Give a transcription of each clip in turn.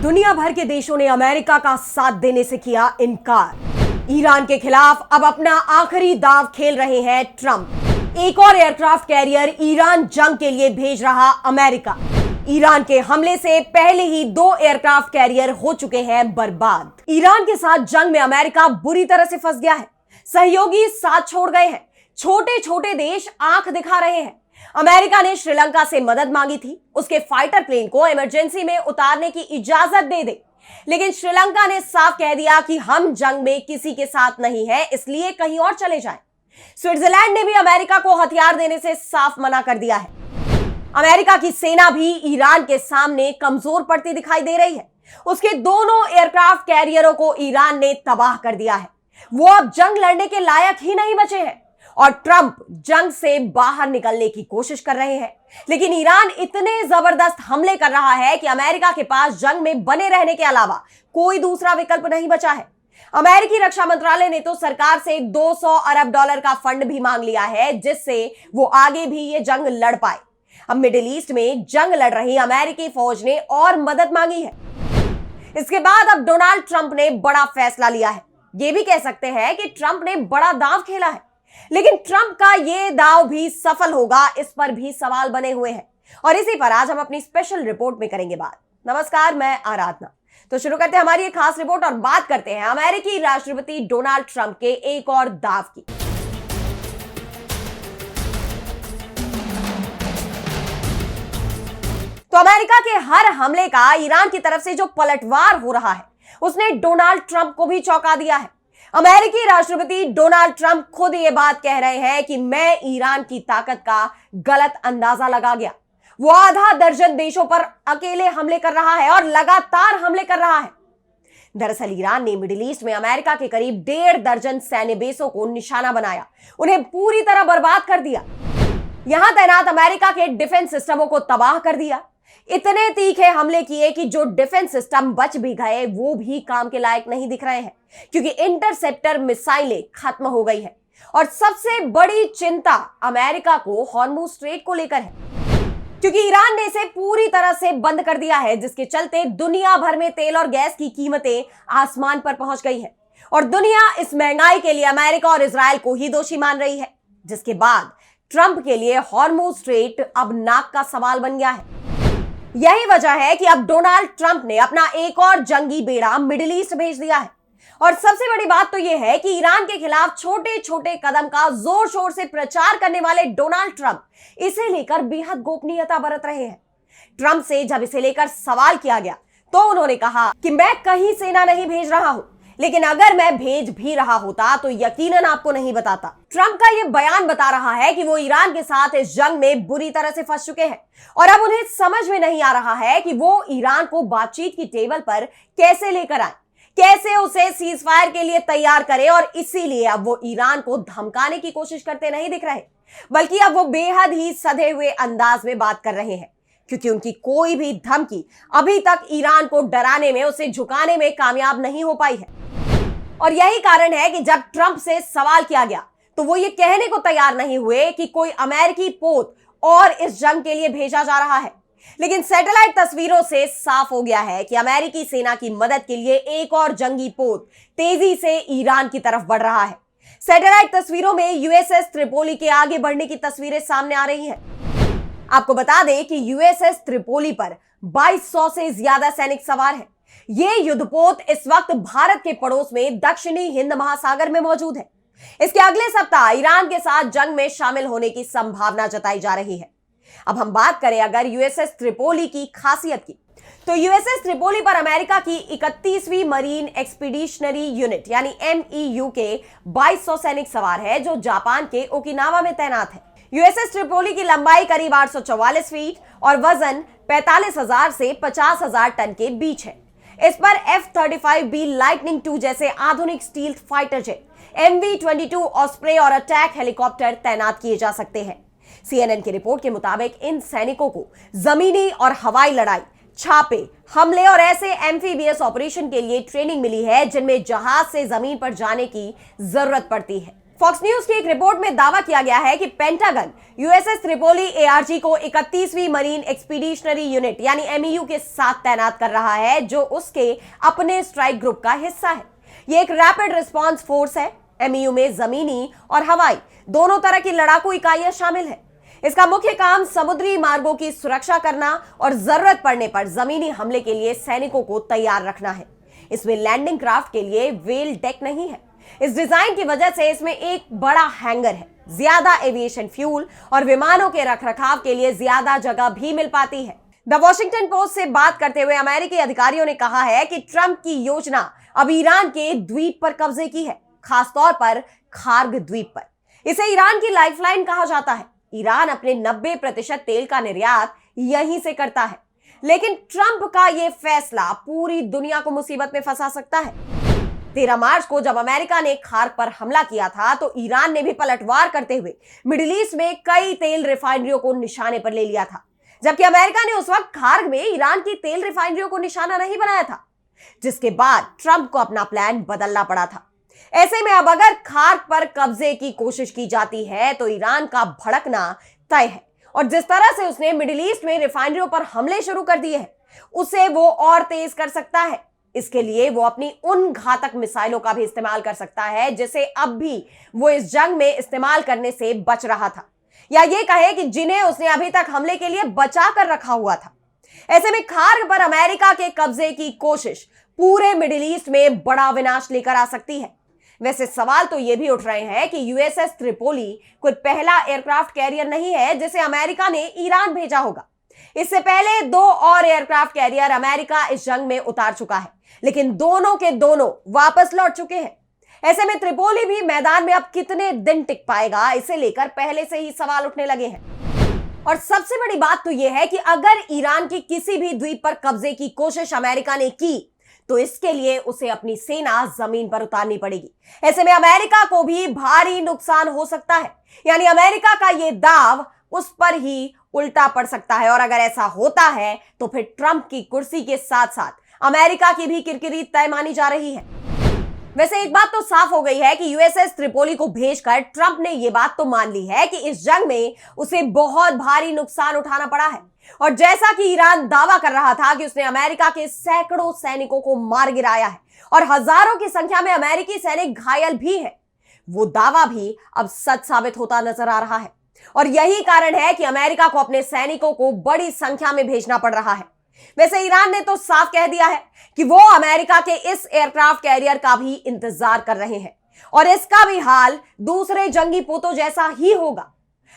दुनिया भर के देशों ने अमेरिका का साथ देने से किया इनकार। ईरान के खिलाफ अब अपना आखिरी दांव खेल रहे हैं ट्रंप। एक और एयरक्राफ्ट कैरियर ईरान जंग के लिए भेज रहा अमेरिका। ईरान के हमले से पहले ही 2 एयरक्राफ्ट कैरियर हो चुके हैं बर्बाद। ईरान के साथ जंग में अमेरिका बुरी तरह से फंस गया है। सहयोगी साथ छोड़ गए हैं। छोटे छोटे देश आंख दिखा रहे हैं। अमेरिका ने श्रीलंका से मदद मांगी थी, उसके फाइटर प्लेन को इमरजेंसी में उतारने की इजाजत दे दे, लेकिन श्रीलंका ने साफ कह दिया कि हम जंग में किसी के साथ नहीं हैं, इसलिए कहीं और चले जाएं। स्विट्जरलैंड ने भी अमेरिका को हथियार देने से साफ मना कर दिया है। अमेरिका की सेना भी ईरान के सामने कमजोर पड़ती दिखाई दे रही है। उसके दोनों एयरक्राफ्ट कैरियरों को ईरान ने तबाह कर दिया है। वो अब जंग लड़ने के लायक ही नहीं बचे हैं और ट्रंप जंग से बाहर निकलने की कोशिश कर रहे हैं। लेकिन ईरान इतने जबरदस्त हमले कर रहा है कि अमेरिका के पास जंग में बने रहने के अलावा कोई दूसरा विकल्प नहीं बचा है। अमेरिकी रक्षा मंत्रालय ने तो सरकार से $200 अरब का फंड भी मांग लिया है, जिससे वो आगे भी ये जंग लड़ पाए। अब मिडिल ईस्ट में जंग लड़ रही अमेरिकी फौज ने और मदद मांगी है। इसके बाद अब डोनाल्ड ट्रंप ने बड़ा फैसला लिया है। ये भी कह सकते हैं कि ट्रंप ने बड़ा दांव खेला है, लेकिन ट्रंप का यह दांव भी सफल होगा, इस पर भी सवाल बने हुए हैं और इसी पर आज हम अपनी स्पेशल रिपोर्ट में करेंगे बात। नमस्कार, मैं आराधना। तो शुरू करते हैं हमारी एक खास रिपोर्ट और बात करते हैं अमेरिकी राष्ट्रपति डोनाल्ड ट्रंप के एक और दांव की। तो अमेरिका के हर हमले का ईरान की तरफ से जो पलटवार हो रहा है, उसने डोनाल्ड ट्रंप को भी चौंका दिया है। अमेरिकी राष्ट्रपति डोनाल्ड ट्रंप खुद ये बात कह रहे हैं कि मैं ईरान की ताकत का गलत अंदाजा लगा गया। वो आधा दर्जन देशों पर अकेले हमले कर रहा है और लगातार हमले कर रहा है। दरअसल ईरान ने मिडिल ईस्ट में अमेरिका के करीब 1.5 दर्जन सैन्य बेसों को निशाना बनाया, उन्हें पूरी तरह बर्बाद कर दिया। यहां तैनात अमेरिका के डिफेंस सिस्टमों को तबाह कर दिया। इतने तीखे हमले किए कि जो डिफेंस सिस्टम बच भी गए वो भी काम के लायक नहीं दिख रहे हैं, क्योंकि इंटरसेप्टर मिसाइलें खत्म हो गई है। और सबसे बड़ी चिंता अमेरिका को हॉर्मुज स्ट्रेट को लेकर है, क्योंकि ईरान ने इसे पूरी तरह से बंद कर दिया है, जिसके चलते दुनिया भर में तेल और गैस की कीमतें आसमान पर पहुंच गई है और दुनिया इस महंगाई के लिए अमेरिका और इजराइल को ही दोषी मान रही है। जिसके बाद ट्रंप के लिए हॉर्मुज स्ट्रेट अब नाक का सवाल बन गया है। यही वजह है कि अब डोनाल्ड ट्रंप ने अपना एक और जंगी बेड़ा मिडिल ईस्ट भेज दिया है। और सबसे बड़ी बात तो यह है कि ईरान के खिलाफ छोटे छोटे कदम का जोर शोर से प्रचार करने वाले डोनाल्ड ट्रंप इसे लेकर बेहद गोपनीयता बरत रहे हैं। ट्रंप से जब इसे लेकर सवाल किया गया तो उन्होंने कहा कि मैं कहीं सेना नहीं भेज रहा हूं, लेकिन अगर मैं भेज भी रहा होता तो यकीनन आपको नहीं बताता। ट्रंप का यह बयान बता रहा है कि वो ईरान के साथ इस जंग में बुरी तरह से फंस चुके हैं और अब उन्हें समझ में नहीं आ रहा है कि वो ईरान को बातचीत की टेबल पर कैसे लेकर आए, कैसे उसे सीज फायर के लिए तैयार करे। और इसीलिए अब वो ईरान को धमकाने की कोशिश करते नहीं दिख रहे, बल्कि अब वो बेहद ही सधे हुए अंदाज में बात कर रहे हैं, क्योंकि उनकी कोई भी धमकी अभी तक ईरान को डराने में, उसे झुकाने में कामयाब नहीं हो पाई है। और यही कारण है कि जब ट्रंप से सवाल किया गया तो वो ये कहने को तैयार नहीं हुए कि कोई अमेरिकी पोत और इस जंग के लिए भेजा जा रहा है। लेकिन सैटेलाइट तस्वीरों से साफ हो गया है कि अमेरिकी सेना की मदद के लिए एक और जंगी पोत तेजी से ईरान की तरफ बढ़ रहा है। सैटेलाइट तस्वीरों में यूएसएस त्रिपोली के आगे बढ़ने की तस्वीरें सामने आ रही हैं। आपको बता दें कि यूएसएस त्रिपोली पर 2200 से ज्यादा सैनिक सवार हैं। ये युद्धपोत इस वक्त भारत के पड़ोस में दक्षिणी हिंद महासागर में मौजूद है। इसके अगले सप्ताह ईरान के साथ जंग में शामिल होने की संभावना जताई जा रही है। अब हम बात करें अगर यूएसएस त्रिपोली की खासियत की, तो यूएसएस त्रिपोली पर अमेरिका की 31वीं मरीन एक्सपीडिशनरी यूनिट यानी MEU के 2200 सैनिक सवार है, जो जापान के ओकिनावा में तैनात है। यूएसएस त्रिपोली की लंबाई करीब 844 फीट और वजन 45,000 से 50,000 टन के बीच है। इस पर F-35B लाइटनिंग II जैसे आधुनिक stealth fighter jet, MV-22 osprey और अटैक हेलीकॉप्टर तैनात किए जा सकते हैं। CNN की रिपोर्ट के मुताबिक इन सैनिकों को जमीनी और हवाई लड़ाई, छापे, हमले और ऐसे एम्फीबियस ऑपरेशन के लिए ट्रेनिंग मिली है जिनमें जहाज से जमीन पर जाने की जरूरत पड़ती है। फॉक्स न्यूज की एक रिपोर्ट में दावा किया गया है कि पेंटागन यूएसएस त्रिपोली एआरजी को 31वीं मरीन एक्सपीडिशनरी यूनिट यानी एमईयू के साथ तैनात कर रहा है, जो उसके अपने स्ट्राइक ग्रुप का हिस्सा है। यह एक रैपिड रिस्पांस फोर्स है। एमईयू में जमीनी और हवाई दोनों तरह की लड़ाकू इकाइयां शामिल है। इसका मुख्य काम समुद्री मार्गों की सुरक्षा करना और जरूरत पड़ने पर जमीनी हमले के लिए सैनिकों को तैयार रखना है। इसमें लैंडिंग क्राफ्ट के लिए वेल डेक नहीं है। इस डिजाइन की वजह से इसमें एक बड़ा हैंगर है, ज्यादा एविएशन फ्यूल और विमानों के रखरखाव के लिए ज्यादा जगह भी मिल पाती है। द वॉशिंगटन पोस्ट से बात करते हुए अमेरिकी अधिकारियों ने कहा है कि ट्रंप की योजना अब ईरान के द्वीप पर कब्जे की है, खासतौर पर खार्ग द्वीप पर। इसे ईरान की लाइफलाइन कहा जाता है। ईरान अपने 90% तेल का निर्यात यहीं से करता है, लेकिन ट्रंप का यह फैसला पूरी दुनिया को मुसीबत में फंसा सकता है। 13 मार्च को जब अमेरिका ने खार्ग पर हमला किया था तो ईरान ने भी पलटवार करते हुए मिडिल ईस्ट में कई तेल रिफाइनरियों को निशाने पर ले लिया था, जबकि अमेरिका ने उस वक्त खार्ग में ईरान की तेल रिफाइनरियों को निशाना नहीं बनाया था, जिसके बाद ट्रंप को अपना प्लान बदलना पड़ा था। ऐसे में अब अगर खार्ग पर कब्जे की कोशिश की जाती है तो ईरान का भड़कना तय है, और जिस तरह से उसने मिडिल ईस्ट में रिफाइनरियों पर हमले शुरू कर दिए हैं, उसे वो और तेज कर सकता है। इसके लिए वो अपनी उन घातक मिसाइलों का भी इस्तेमाल कर सकता है जिसे अब भी वो इस जंग में इस्तेमाल करने से बच रहा था, या ये कहे कि जिन्हें उसने अभी तक हमले के लिए बचा कर रखा हुआ था। ऐसे में खार्ग पर अमेरिका के कब्जे की कोशिश पूरे मिडिल ईस्ट में बड़ा विनाश लेकर आ सकती है। वैसे सवाल तो ये भी उठ रहे हैं कि यूएसएस त्रिपोली कोई पहला एयरक्राफ्ट कैरियर नहीं है जिसे अमेरिका ने ईरान भेजा होगा। इससे पहले 2 और एयरक्राफ्ट कैरियर अमेरिका इस जंग में उतार चुका है, लेकिन दोनों के दोनों वापस लौट चुके हैं। ऐसे में त्रिपोली भी मैदान में अब कितने दिन टिक पाएगा, इसे लेकर पहले से ही सवाल उठने लगे हैं। और सबसे बड़ी बात तो यह है कि अगर ईरान की किसी भी द्वीप पर कब्जे की कोशिश अमेरिका ने की तो इसके लिए उसे अपनी सेना जमीन पर उतारनी पड़ेगी। ऐसे में अमेरिका को भी भारी नुकसान हो सकता है, यानी अमेरिका का यह दाव उस पर ही उल्टा पड़ सकता है। और अगर ऐसा होता है तो फिर ट्रंप की कुर्सी के साथ साथ अमेरिका की भी किरकिरी तय मानी जा रही है। वैसे एक बात तो साफ हो गई है कि यूएसएस त्रिपोली को भेजकर ट्रंप ने यह बात तो मान ली है कि इस जंग में उसे बहुत भारी नुकसान उठाना पड़ा है। और जैसा कि ईरान दावा कर रहा था कि उसने अमेरिका के सैकड़ों सैनिकों को मार गिराया है और हजारों की संख्या में अमेरिकी सैनिक घायल भी हैं, वो दावा भी अब सच साबित होता नजर आ रहा है। और यही कारण है कि अमेरिका को अपने सैनिकों को बड़ी संख्या में भेजना पड़ रहा है। वैसे ईरान ने तो साफ कह दिया है कि वो अमेरिका के इस एयरक्राफ्ट कैरियर का भी इंतजार कर रहे हैं, और इसका भी हाल दूसरे जंगी पोतों जैसा ही होगा।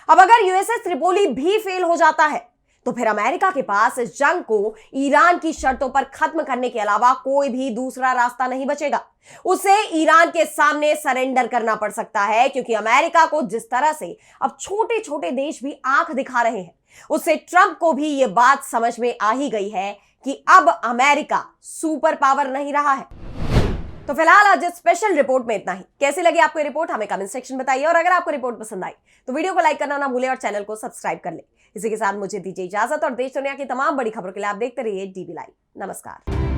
अब अगर यूएसएस त्रिपोली भी फेल हो जाता है तो फिर अमेरिका के पास इस जंग को ईरान की शर्तों पर खत्म करने के अलावा कोई भी दूसरा रास्ता नहीं बचेगा। उसे ईरान के सामने सरेंडर करना पड़ सकता है, क्योंकि अमेरिका को जिस तरह से अब छोटे छोटे देश भी आंख दिखा रहे हैं, उससे ट्रंप को भी यह बात समझ में आ ही गई है कि अब अमेरिका सुपर पावर नहीं रहा है। तो फिलहाल आज इस स्पेशल रिपोर्ट में इतना ही। कैसी लगी आपको रिपोर्ट हमें कमेंट सेक्शन में बताइए, और अगर आपको रिपोर्ट पसंद आई तो वीडियो को लाइक करना ना भूलें और चैनल को सब्सक्राइब कर ले। इसी के साथ मुझे दीजिए इजाजत, और देश दुनिया की तमाम बड़ी खबरों के लिए आप देखते रहिए डीबी लाइव। नमस्कार।